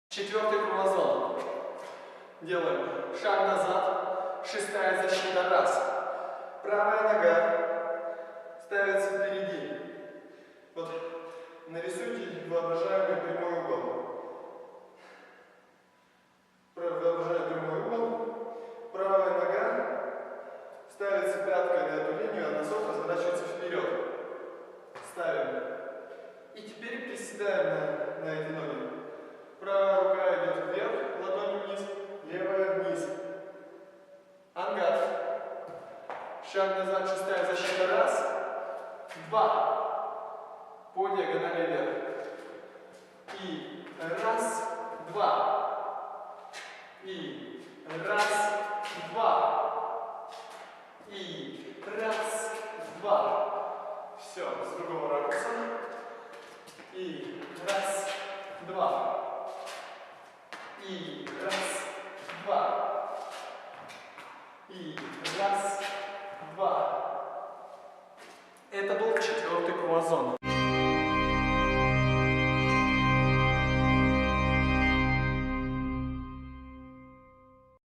Четвертый круазон. Делаем шаг назад, шестая защита, раз. Правая нога ставится впереди. Вот нарисуйте воображаемый прямой угол. Воображаемый прямой угол. Правая нога ставится пяткой на эту линию, а носок разворачивается вперед. Ставим. И теперь приседаем на эти ноги. Правая рука идет вверх, ладонь вниз, левая вниз. Ангат. Шаг назад, шестая защита, раз, два. По диагонали вверх. И раз, два. И раз, два. И раз, два. Все, с другого ракурса. И раз, два. И раз, два. И раз, два. Это был четвертый круазон.